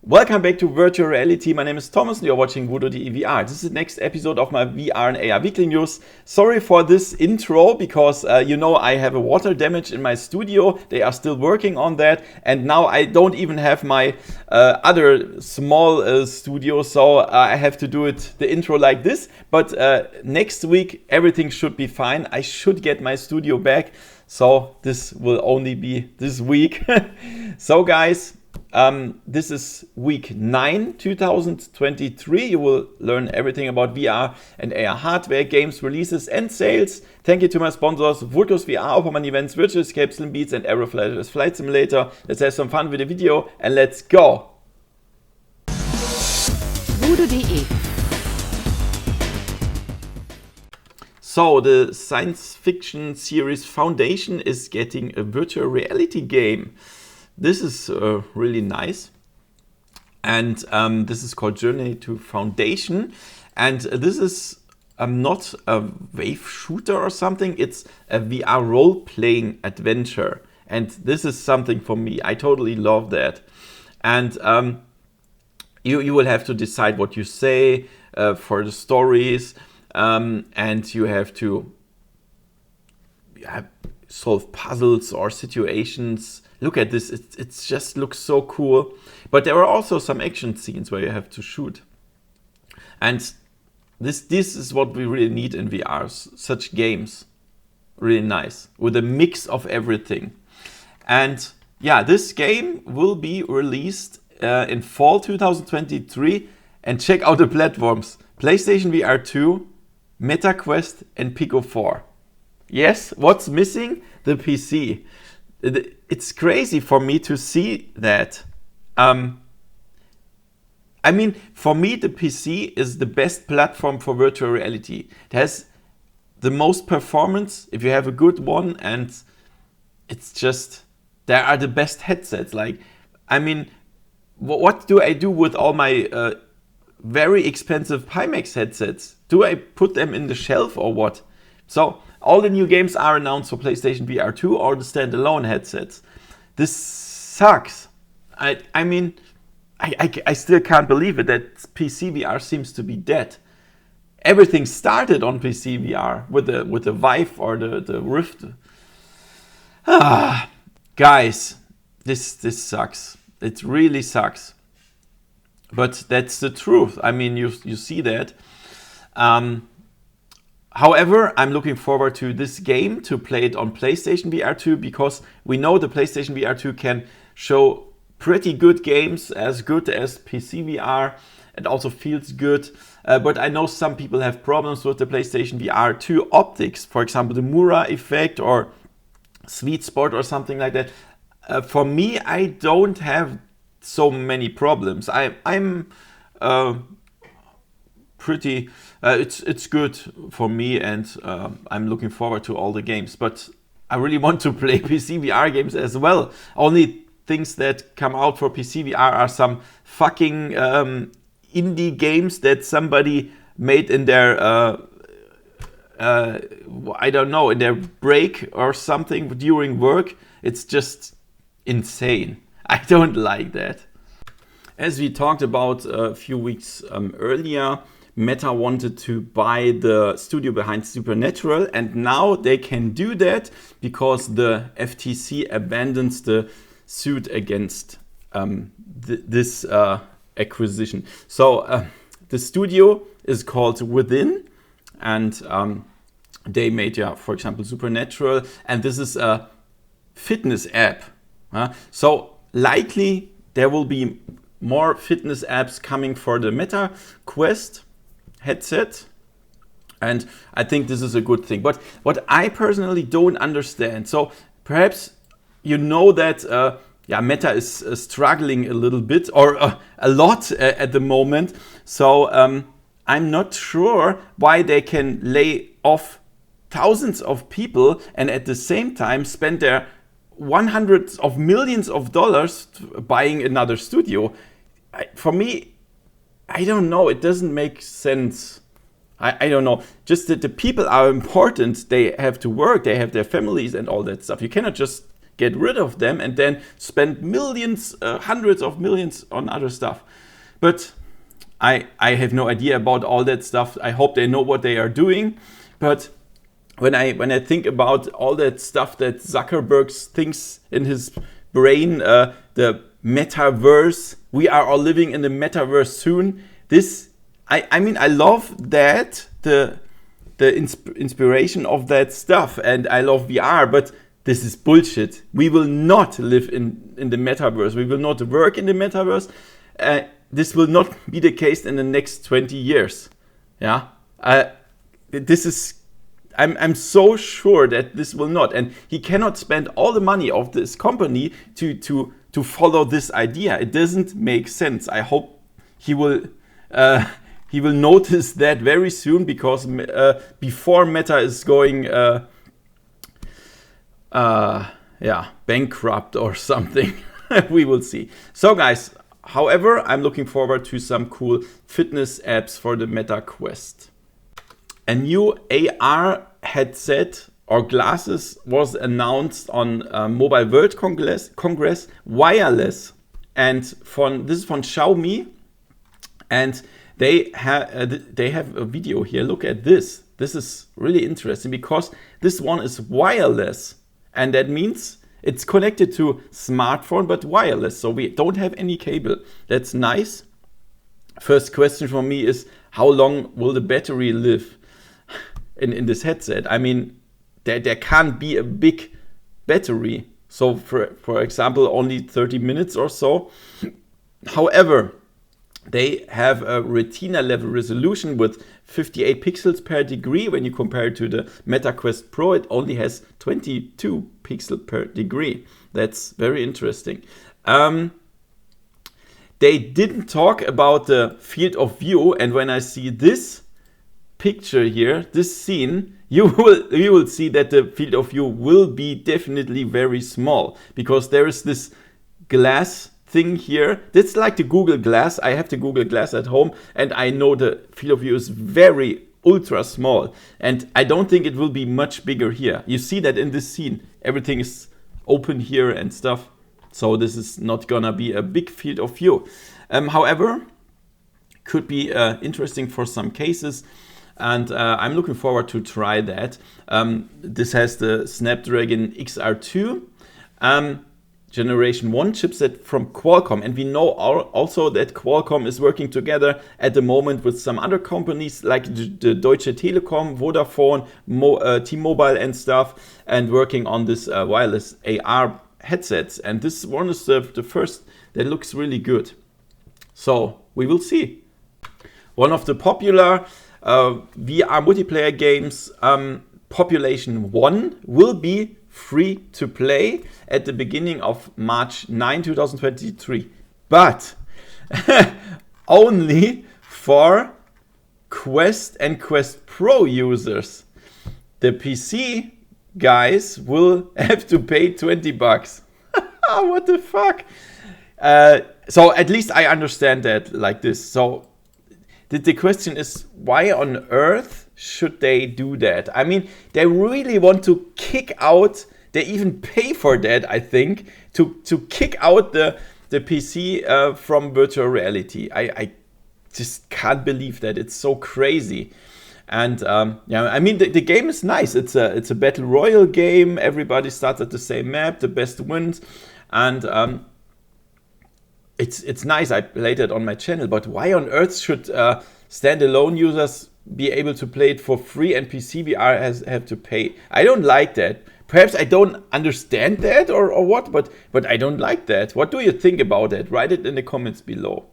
Welcome back to Virtual Reality. My name is Thomas and you're watching VoodooDE VR. This is the next episode of my VR and AR weekly news. Sorry for this intro because I have a water damage in my studio. They are still working on that, and now I don't even have my other small studio, so I have to do the intro like this. But next week everything should be fine. I should get my studio back, so this will only be this week. So guys, this is week 9, 2023. You will learn everything about VR and AR hardware, games, releases and sales. Thank you to my sponsors, VoodooDE VR, Opperman Events, Virtual Escape, Slim Beats and Aeroflyers Flight Simulator. Let's have some fun with the video and let's go! VoodooDE. So the science fiction series Foundation is getting a virtual reality game. This is really nice, and this is called Journey to Foundation, and this is not a wave shooter or something. It's a VR role-playing adventure, and this is something for me. I totally love that. And you will have to decide what you say for the stories, and you have to solve puzzles or situations. Look at this, it just looks so cool. But there are also some action scenes where you have to shoot. And this is what we really need in VR, such games. Really nice, with a mix of everything. And yeah, this game will be released in fall 2023. And check out the platforms: PlayStation VR 2, Meta Quest and Pico 4. Yes, what's missing? The PC. It's crazy for me to see that. I mean, for me, the PC is the best platform for virtual reality. It has the most performance if you have a good one, and it's just, there are the best headsets. Like, I mean, what do I do with all my very expensive Pimax headsets? Do I put them in the shelf or what? So all the new games are announced for PlayStation VR 2 or the standalone headsets. This sucks. I mean, I still can't believe it that PC VR seems to be dead. Everything started on PC VR with the Vive or the Rift. Guys, this sucks. It really sucks. But that's the truth. I mean, you see that. However, I'm looking forward to this game, to play it on PlayStation VR 2, because we know the PlayStation VR 2 can show pretty good games, as good as PC VR. It also feels good. But I know some people have problems with the PlayStation VR 2 optics. For example, the Mura effect or sweet spot or something like that. For me, I don't have so many problems. I'm pretty, it's good for me, and I'm looking forward to all the games. But I really want to play PC VR games as well. Only things that come out for PC VR are some fucking indie games that somebody made in their I don't know, in their break or something during work. It's just insane. I don't like that. As we talked about a few weeks earlier, Meta wanted to buy the studio behind Supernatural, and now they can do that because the FTC abandons the suit against this acquisition. So the studio is called Within, and they made, for example, Supernatural, and this is a fitness app. So likely there will be more fitness apps coming for the Meta Quest headset, and I think this is a good thing. But what I personally don't understand, so perhaps you know that Meta is struggling a little bit or a lot at the moment. So I'm not sure why they can lay off thousands of people and at the same time spend their hundreds of millions of dollars buying another studio. For me, I don't know. It doesn't make sense. I don't know. Just that the people are important. They have to work. They have their families and all that stuff. You cannot just get rid of them and then spend millions, hundreds of millions on other stuff. But I have no idea about all that stuff. I hope they know what they are doing. But when I think about all that stuff that Zuckerberg thinks in his brain, the metaverse, we are all living in the metaverse soon. I mean, I love that, the inspiration of that stuff, and I love VR, but this is bullshit. We will not live in the metaverse. We will not work in the metaverse. This will not be the case in the next 20 years. Yeah, I'm so sure that this will not, and he cannot spend all the money of this company to follow this idea. It doesn't make sense. I hope he will notice that very soon, because before Meta is going bankrupt or something. We will see. So guys, however, I'm looking forward to some cool fitness apps for the Meta Quest. A new AR headset or glasses was announced on Mobile World Congress Wireless, and this is from Xiaomi, and they have a video here. Look at this. This is really interesting because this one is wireless, and that means it's connected to smartphone but wireless, so we don't have any cable. That's nice. First question for me is, how long will the battery live in this headset? I mean, there can't be a big battery. So for example, only 30 minutes or so. However, they have a retina level resolution with 58 pixels per degree. When you compare it to the Meta Quest Pro, it only has 22 pixels per degree. That's very interesting. They didn't talk about the field of view, and when I see this picture here, this scene, you will see that the field of view will be definitely very small, because there is this glass thing here. That's like the Google Glass. I have the Google Glass at home, and I know the field of view is very ultra small, and I don't think it will be much bigger here. You see that in this scene, everything is open here and stuff, so this is not gonna be a big field of view. However, could be interesting for some cases, and I'm looking forward to try that. This has the Snapdragon XR2 Generation 1 chipset from Qualcomm, and we know also that Qualcomm is working together at the moment with some other companies like the Deutsche Telekom, Vodafone, T-Mobile and stuff, and working on this wireless AR headsets, and this one is the first that looks really good. So we will see. One of the popular VR multiplayer games, Population 1, will be free to play at the beginning of March 9, 2023. But only for Quest and Quest Pro users. The PC guys will have to pay $20. What the fuck? So at least I understand that like this. So the question is, why on earth should they do that? I mean, they really want to kick out, they even pay for that, I think, to kick out the PC from virtual reality. I just can't believe that. It's so crazy. And yeah, I mean, the game is nice. It's a battle royale game. Everybody starts at the same map. The best wins. And it's nice. I played it on my channel. But why on earth should standalone users be able to play it for free and PC VR have to pay? I don't like that. Perhaps I don't understand that or what, but I don't like that. What do you think about that? Write it in the comments below.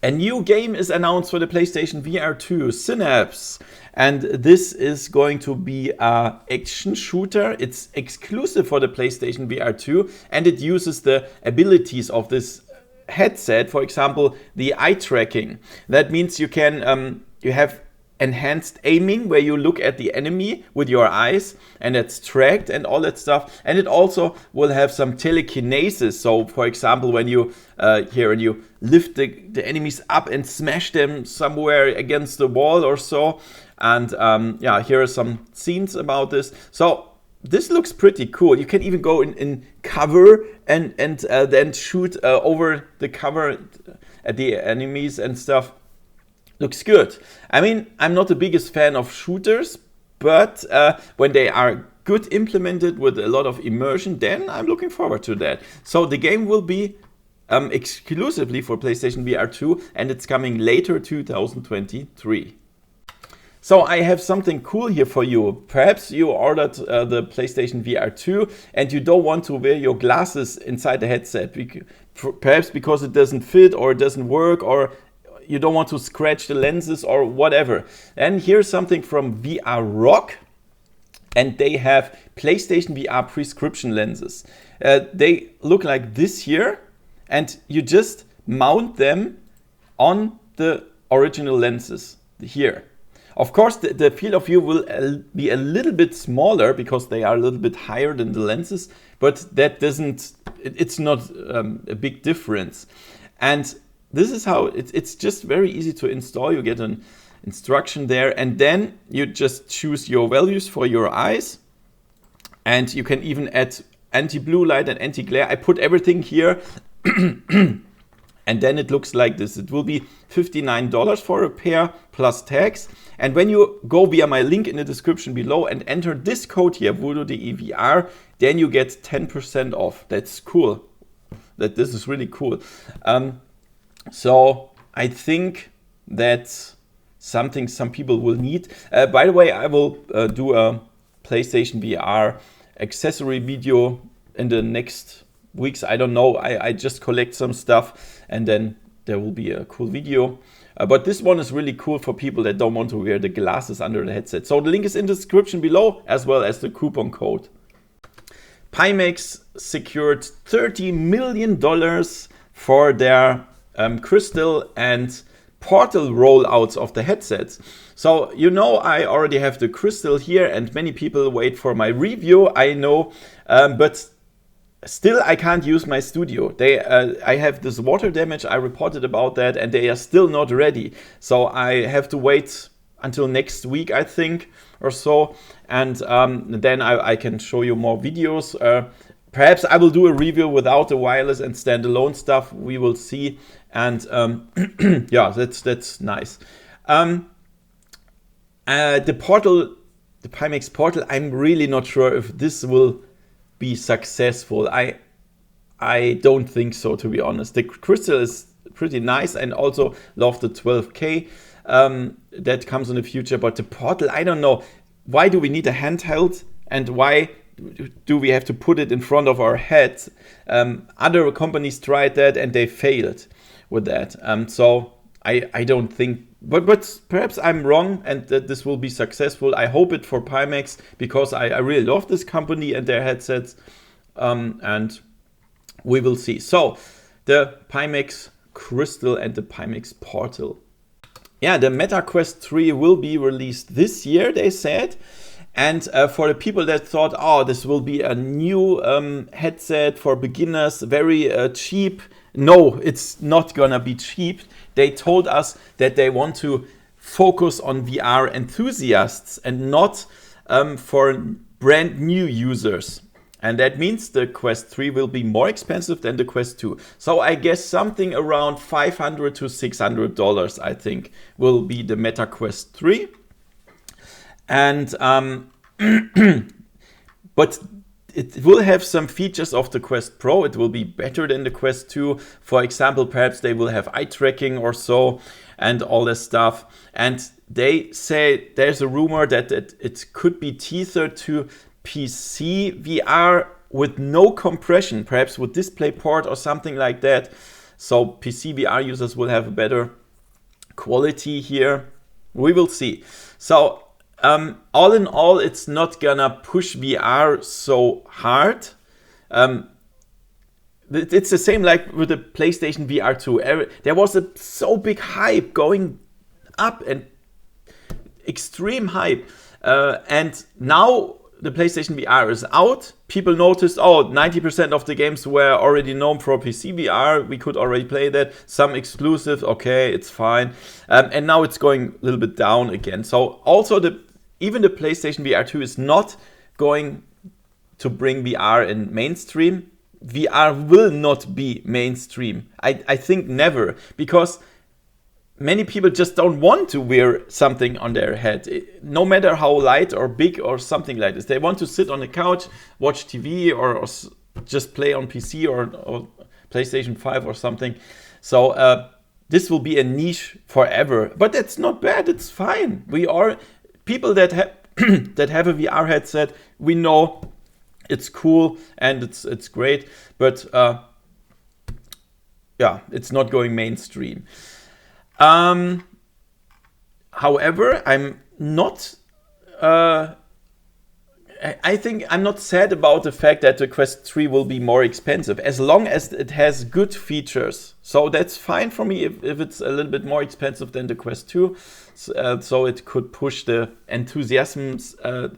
A new game is announced for the PlayStation VR 2, Synapse. And this is going to be an action shooter. It's exclusive for the PlayStation VR 2, and it uses the abilities of this headset. For example, the eye tracking. That means you can you have enhanced aiming, where you look at the enemy with your eyes, and it's tracked and all that stuff. And it also will have some telekinesis. So for example, when you here and you lift the enemies up and smash them somewhere against the wall or so. And yeah, here are some scenes about this. So this looks pretty cool. You can even go in cover and then shoot over the cover at the enemies and stuff. Looks good. I mean, I'm not the biggest fan of shooters, but when they are good implemented with a lot of immersion, then I'm looking forward to that. So the game will be exclusively for PlayStation VR 2, and it's coming later 2023. So I have something cool here for you. Perhaps you ordered the PlayStation VR 2 and you don't want to wear your glasses inside the headset. Perhaps because it doesn't fit or it doesn't work, or you don't want to scratch the lenses or whatever. And here's something from VR Rock. And they have PlayStation VR prescription lenses. They look like this here. And you just mount them on the original lenses here. Of course, the field of view will be a little bit smaller because they are a little bit higher than the lenses, but that doesn't, it's not a big difference. And this is how, it's just very easy to install. You get an instruction there, and then you just choose your values for your eyes. And you can even add anti-blue light and anti-glare. I put everything here. And then it looks like this. It will be $59 for a pair plus tax. And when you go via my link in the description below and enter this code here, VoodooDE VR, then you get 10% off. That's cool. This is really cool. So I think that's something some people will need. By the way, I will do a PlayStation VR accessory video in the next weeks. I don't know. I just collect some stuff and then there will be a cool video. But this one is really cool for people that don't want to wear the glasses under the headset. So the link is in the description below, as well as the coupon code. Pimax secured $30 million for their crystal and portal rollouts of the headsets. So, you know, I already have the crystal here and many people wait for my review, I know, but still, I can't use my studio. I have this water damage. I reported about that, and they are still not ready. So I have to wait until next week, I think, or so. And then I can show you more videos. Perhaps I will do a review without the wireless and standalone stuff. We will see. And yeah, that's nice. The Pimax portal, I'm really not sure if this will be successful. I don't think so, to be honest. The crystal is pretty nice, and also love the 12K that comes in the future, but the portal, I don't know. Why do we need a handheld, and why do we have to put it in front of our heads? Other companies tried that and they failed with that. So I don't think, but perhaps I'm wrong and that this will be successful. I hope it for Pimax, because I really love this company and their headsets, and we will see. So the Pimax Crystal and the Pimax Portal. Yeah, the Meta Quest 3 will be released this year, they said. And for the people that thought, oh, this will be a new headset for beginners, very cheap. No, it's not gonna be cheap. They told us that they want to focus on VR enthusiasts and not for brand new users. And that means the Quest 3 will be more expensive than the Quest 2. So I guess something around $500 to $600, I think, will be the Meta Quest 3. And but it will have some features of the Quest Pro. It will be better than the Quest 2. For example, perhaps they will have eye tracking or so and all this stuff. And they say there's a rumor that it could be tethered to PC VR with no compression, perhaps with DisplayPort or something like that. So PC VR users will have a better quality here. We will see. So all in all, it's not gonna push VR so hard. It's the same like with the PlayStation VR 2. There was a so big hype going up and extreme hype. And now the PlayStation VR is out. People noticed, oh, 90% of the games were already known for PC VR. We could already play that. Some exclusive, okay, it's fine. And now it's going a little bit down again. So also even the PlayStation VR 2 is not going to bring VR in mainstream. VR will not be mainstream. I think never, because many people just don't want to wear something on their head, no matter how light or big or something like this. They want to sit on the couch, watch TV, or just play on PC or PlayStation 5 or something. So this will be a niche forever, but that's not bad. It's fine. We are people that have that have a VR headset. We know it's cool and it's great, but yeah, it's not going mainstream. However, I'm not. I think I'm not sad about the fact that the Quest 3 will be more expensive, as long as it has good features. So that's fine for me if it's a little bit more expensive than the Quest 2. So it could push the enthusiasts a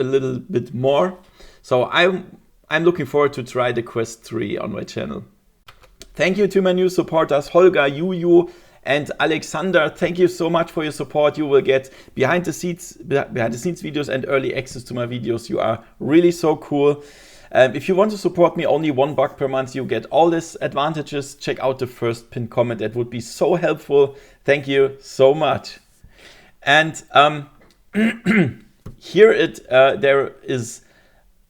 little bit more. So I'm looking forward to try the Quest 3 on my channel. Thank you to my new supporters, Holger, Yuyu, and Alexander. Thank you so much for your support. You will get behind the scenes videos and early access to my videos. You are really so cool. If you want to support me, only $1 per month, you get all these advantages. Check out the first pinned comment. That would be so helpful. Thank you so much. And here there is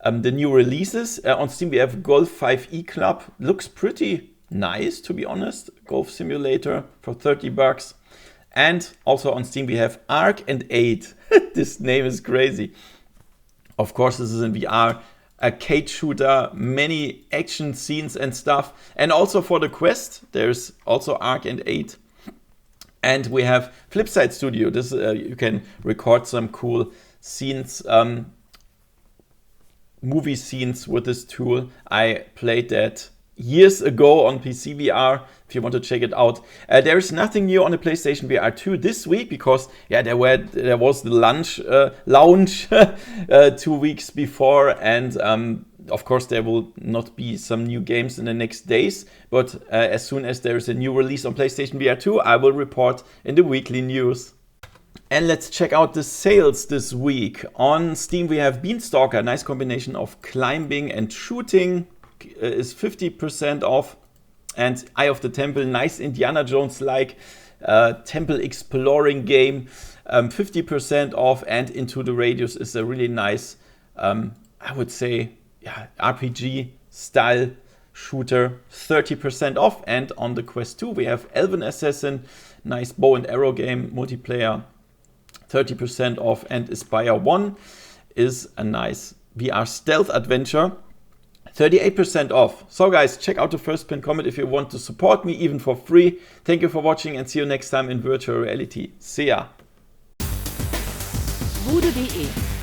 the new releases. On Steam we have Golf 5e Club. Looks pretty nice, to be honest. Golf simulator for $30. And also on Steam we have Arc and 8. This name is crazy. Of course, this is in VR. Arcade shooter, many action scenes and stuff. And also for the Quest, there's also Arc and 8. And we have Flipside Studio. This you can record some cool scenes, movie scenes with this tool. I played that years ago on PC VR, if you want to check it out. There is nothing new on the PlayStation VR 2 this week, because yeah, there was the launch 2 weeks before, and of course there will not be some new games in the next days, but as soon as there is a new release on PlayStation VR 2, I will report in the weekly news. And let's check out the sales this week. On Steam we have Beanstalker, nice combination of climbing and shooting, is 50% off. And Eye of the Temple, nice Indiana Jones-like temple exploring game, 50% off. And Into the Radius is a really nice, I would say, yeah, RPG style shooter, 30% off. And on the Quest 2 we have Elven Assassin, nice bow and arrow game, multiplayer, 30% off. And Aspire 1 is a nice VR stealth adventure, 38% off. So guys, check out the first pinned comment if you want to support me, even for free. Thank you for watching and see you next time in virtual reality. See ya. VoodooDE